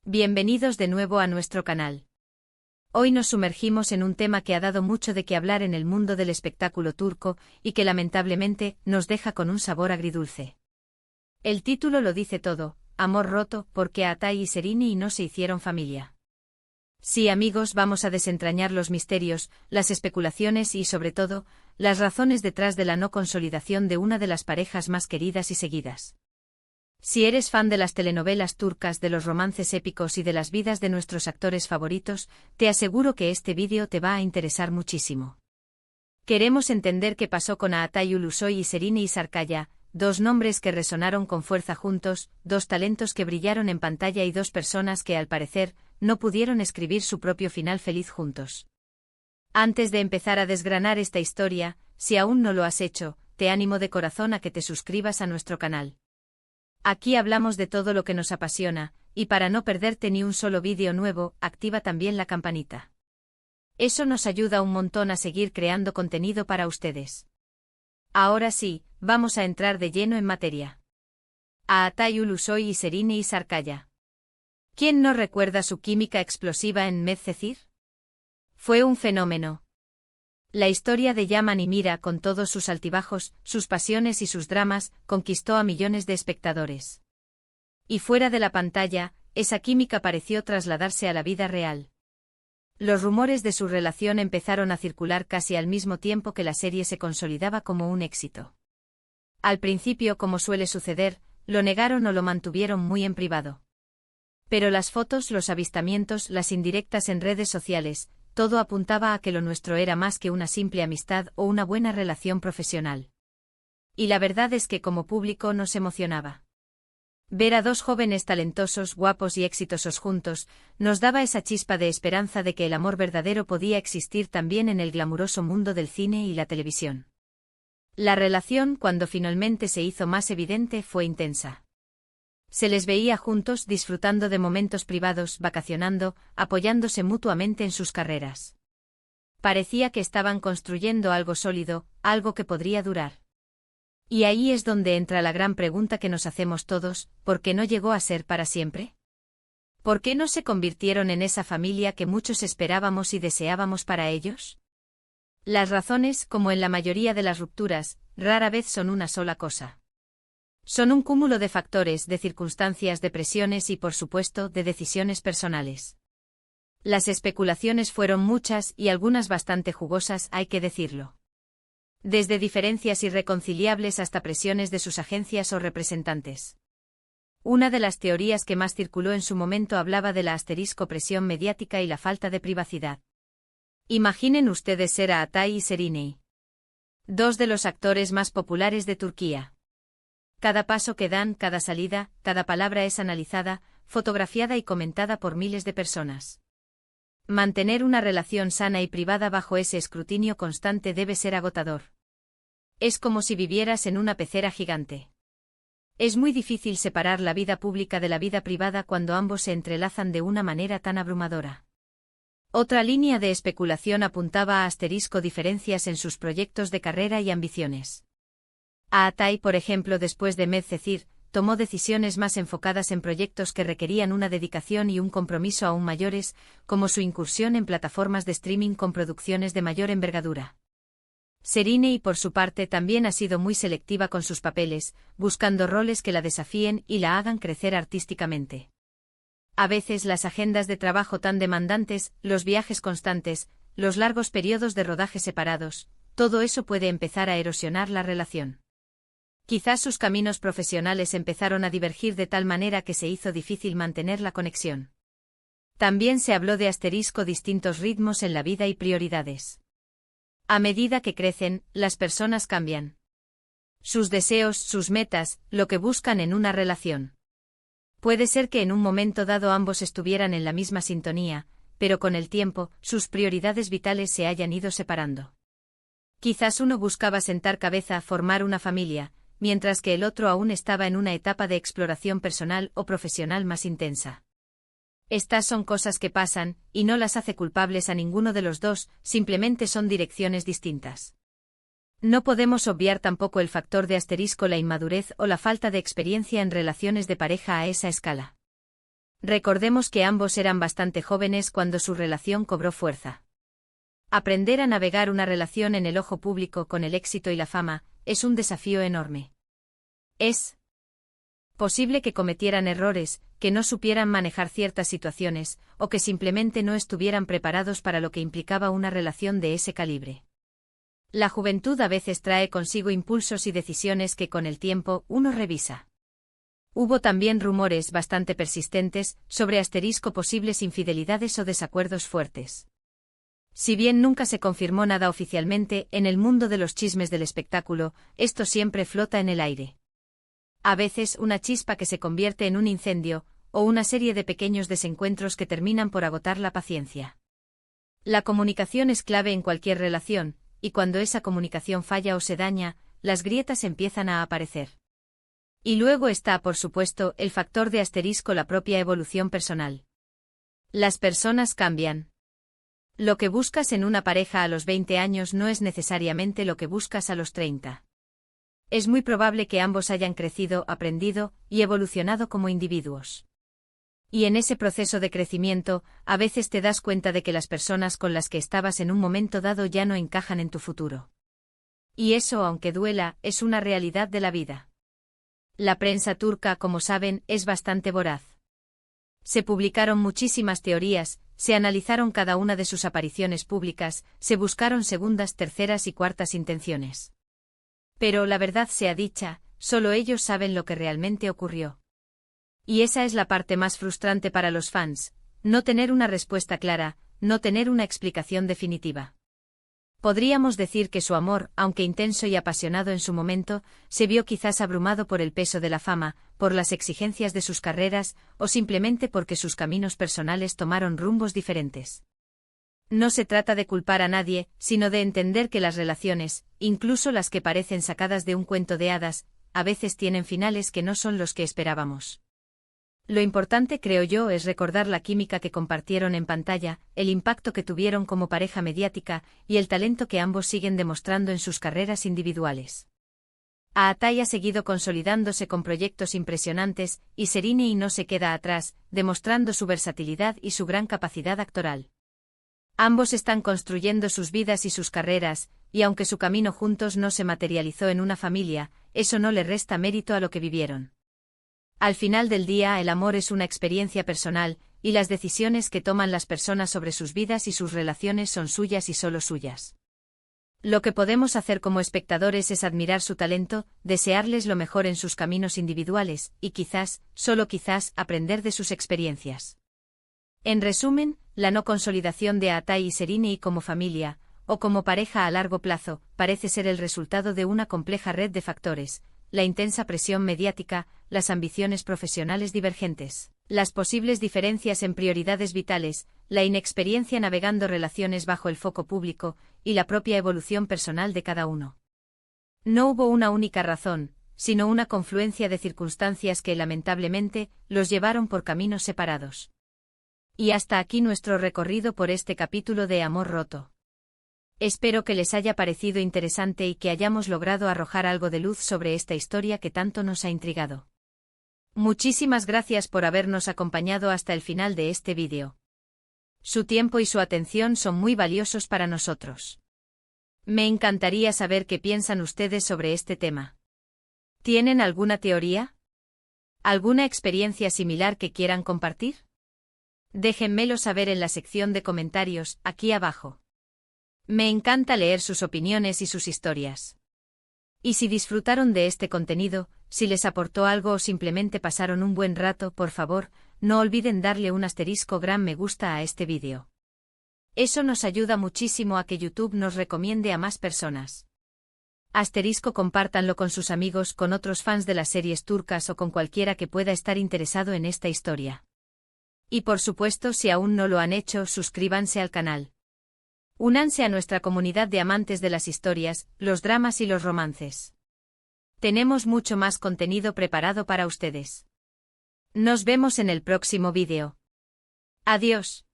Bienvenidos de nuevo a nuestro canal. Hoy nos sumergimos en un tema que ha dado mucho de qué hablar en el mundo del espectáculo turco y que lamentablemente nos deja con un sabor agridulce. El título lo dice todo: amor roto, porque Atay y Serini no se hicieron familia. Sí, amigos, vamos a desentrañar los misterios, las especulaciones y, sobre todo, las razones detrás de la no consolidación de una de las parejas más queridas y seguidas. Si eres fan de las telenovelas turcas, de los romances épicos y de las vidas de nuestros actores favoritos, te aseguro que este vídeo te va a interesar muchísimo. Queremos entender qué pasó con Atay Ulusoy y Serini Sarıkaya, dos nombres que resonaron con fuerza juntos, dos talentos que brillaron en pantalla y dos personas que, al parecer, no pudieron escribir su propio final feliz juntos. Antes de empezar a desgranar esta historia, si aún no lo has hecho, te animo de corazón a que te suscribas a nuestro canal. Aquí hablamos de todo lo que nos apasiona, y para no perderte ni un solo vídeo nuevo, activa también la campanita. Eso nos ayuda un montón a seguir creando contenido para ustedes. Ahora sí, vamos a entrar de lleno en materia. Atay Ulusoy y Serini Sarıkaya. ¿Quién no recuerda su química explosiva en Medcezir? Fue un fenómeno. La historia de Yaman y Mira, con todos sus altibajos, sus pasiones y sus dramas, conquistó a millones de espectadores. Y fuera de la pantalla, esa química pareció trasladarse a la vida real. Los rumores de su relación empezaron a circular casi al mismo tiempo que la serie se consolidaba como un éxito. Al principio, como suele suceder, lo negaron o lo mantuvieron muy en privado. Pero las fotos, los avistamientos, las indirectas en redes sociales, todo apuntaba a que lo nuestro era más que una simple amistad o una buena relación profesional. Y la verdad es que como público nos emocionaba. Ver a dos jóvenes talentosos, guapos y exitosos juntos, nos daba esa chispa de esperanza de que el amor verdadero podía existir también en el glamuroso mundo del cine y la televisión. La relación, cuando finalmente se hizo más evidente, fue intensa. Se les veía juntos, disfrutando de momentos privados, vacacionando, apoyándose mutuamente en sus carreras. Parecía que estaban construyendo algo sólido, algo que podría durar. Y ahí es donde entra la gran pregunta que nos hacemos todos: ¿por qué no llegó a ser para siempre? ¿Por qué no se convirtieron en esa familia que muchos esperábamos y deseábamos para ellos? Las razones, como en la mayoría de las rupturas, rara vez son una sola cosa. Son un cúmulo de factores, de circunstancias, de presiones y, por supuesto, de decisiones personales. Las especulaciones fueron muchas y algunas bastante jugosas, hay que decirlo. Desde diferencias irreconciliables hasta presiones de sus agencias o representantes. Una de las teorías que más circuló en su momento hablaba de la presión mediática y la falta de privacidad. Imaginen ustedes ser a Atay y Serini, dos de los actores más populares de Turquía. Cada paso que dan, cada salida, cada palabra es analizada, fotografiada y comentada por miles de personas. Mantener una relación sana y privada bajo ese escrutinio constante debe ser agotador. Es como si vivieras en una pecera gigante. Es muy difícil separar la vida pública de la vida privada cuando ambos se entrelazan de una manera tan abrumadora. Otra línea de especulación apuntaba a diferencias en sus proyectos de carrera y ambiciones. Atay, por ejemplo, después de Medcezir, tomó decisiones más enfocadas en proyectos que requerían una dedicación y un compromiso aún mayores, como su incursión en plataformas de streaming con producciones de mayor envergadura. Serini, por su parte, también ha sido muy selectiva con sus papeles, buscando roles que la desafíen y la hagan crecer artísticamente. A veces las agendas de trabajo tan demandantes, los viajes constantes, los largos periodos de rodaje separados, todo eso puede empezar a erosionar la relación. Quizás sus caminos profesionales empezaron a divergir de tal manera que se hizo difícil mantener la conexión. También se habló de distintos ritmos en la vida y prioridades. A medida que crecen, las personas cambian. Sus deseos, sus metas, lo que buscan en una relación. Puede ser que en un momento dado ambos estuvieran en la misma sintonía, pero con el tiempo, sus prioridades vitales se hayan ido separando. Quizás uno buscaba sentar cabeza, formar una familia, mientras que el otro aún estaba en una etapa de exploración personal o profesional más intensa. Estas son cosas que pasan, y no las hace culpables a ninguno de los dos, simplemente son direcciones distintas. No podemos obviar tampoco el factor de la inmadurez o la falta de experiencia en relaciones de pareja a esa escala. Recordemos que ambos eran bastante jóvenes cuando su relación cobró fuerza. Aprender a navegar una relación en el ojo público con el éxito y la fama es un desafío enorme. Es posible que cometieran errores, que no supieran manejar ciertas situaciones, o que simplemente no estuvieran preparados para lo que implicaba una relación de ese calibre. La juventud a veces trae consigo impulsos y decisiones que con el tiempo uno revisa. Hubo también rumores bastante persistentes sobre posibles infidelidades o desacuerdos fuertes. Si bien nunca se confirmó nada oficialmente, en el mundo de los chismes del espectáculo, esto siempre flota en el aire. A veces una chispa que se convierte en un incendio, o una serie de pequeños desencuentros que terminan por agotar la paciencia. La comunicación es clave en cualquier relación, y cuando esa comunicación falla o se daña, las grietas empiezan a aparecer. Y luego está, por supuesto, el factor de la propia evolución personal. Las personas cambian. Lo que buscas en una pareja a los 20 años no es necesariamente lo que buscas a los 30. Es muy probable que ambos hayan crecido, aprendido y evolucionado como individuos. Y en ese proceso de crecimiento, a veces te das cuenta de que las personas con las que estabas en un momento dado ya no encajan en tu futuro. Y eso, aunque duela, es una realidad de la vida. La prensa turca, como saben, es bastante voraz. Se publicaron muchísimas teorías, se analizaron cada una de sus apariciones públicas, se buscaron segundas, terceras y cuartas intenciones. Pero la verdad sea dicha, solo ellos saben lo que realmente ocurrió. Y esa es la parte más frustrante para los fans, no tener una respuesta clara, no tener una explicación definitiva. Podríamos decir que su amor, aunque intenso y apasionado en su momento, se vio quizás abrumado por el peso de la fama, por las exigencias de sus carreras, o simplemente porque sus caminos personales tomaron rumbos diferentes. No se trata de culpar a nadie, sino de entender que las relaciones, incluso las que parecen sacadas de un cuento de hadas, a veces tienen finales que no son los que esperábamos. Lo importante, creo yo, es recordar la química que compartieron en pantalla, el impacto que tuvieron como pareja mediática y el talento que ambos siguen demostrando en sus carreras individuales. Atay ha seguido consolidándose con proyectos impresionantes y Serrini no se queda atrás, demostrando su versatilidad y su gran capacidad actoral. Ambos están construyendo sus vidas y sus carreras, y aunque su camino juntos no se materializó en una familia, eso no le resta mérito a lo que vivieron. Al final del día, el amor es una experiencia personal, y las decisiones que toman las personas sobre sus vidas y sus relaciones son suyas y solo suyas. Lo que podemos hacer como espectadores es admirar su talento, desearles lo mejor en sus caminos individuales, y quizás, solo quizás, aprender de sus experiencias. En resumen, la no consolidación de Atay y Serrini como familia, o como pareja a largo plazo, parece ser el resultado de una compleja red de factores: la intensa presión mediática, las ambiciones profesionales divergentes, las posibles diferencias en prioridades vitales, la inexperiencia navegando relaciones bajo el foco público, y la propia evolución personal de cada uno. No hubo una única razón, sino una confluencia de circunstancias que, lamentablemente, los llevaron por caminos separados. Y hasta aquí nuestro recorrido por este capítulo de Amor Roto. Espero que les haya parecido interesante y que hayamos logrado arrojar algo de luz sobre esta historia que tanto nos ha intrigado. Muchísimas gracias por habernos acompañado hasta el final de este vídeo. Su tiempo y su atención son muy valiosos para nosotros. Me encantaría saber qué piensan ustedes sobre este tema. ¿Tienen alguna teoría? ¿Alguna experiencia similar que quieran compartir? Déjenmelo saber en la sección de comentarios, aquí abajo. Me encanta leer sus opiniones y sus historias. Y si disfrutaron de este contenido, si les aportó algo o simplemente pasaron un buen rato, por favor, no olviden darle un gran me gusta a este vídeo. Eso nos ayuda muchísimo a que YouTube nos recomiende a más personas. Compártanlo con sus amigos, con otros fans de las series turcas o con cualquiera que pueda estar interesado en esta historia. Y por supuesto, si aún no lo han hecho, suscríbanse al canal. Únanse a nuestra comunidad de amantes de las historias, los dramas y los romances. Tenemos mucho más contenido preparado para ustedes. Nos vemos en el próximo vídeo. Adiós.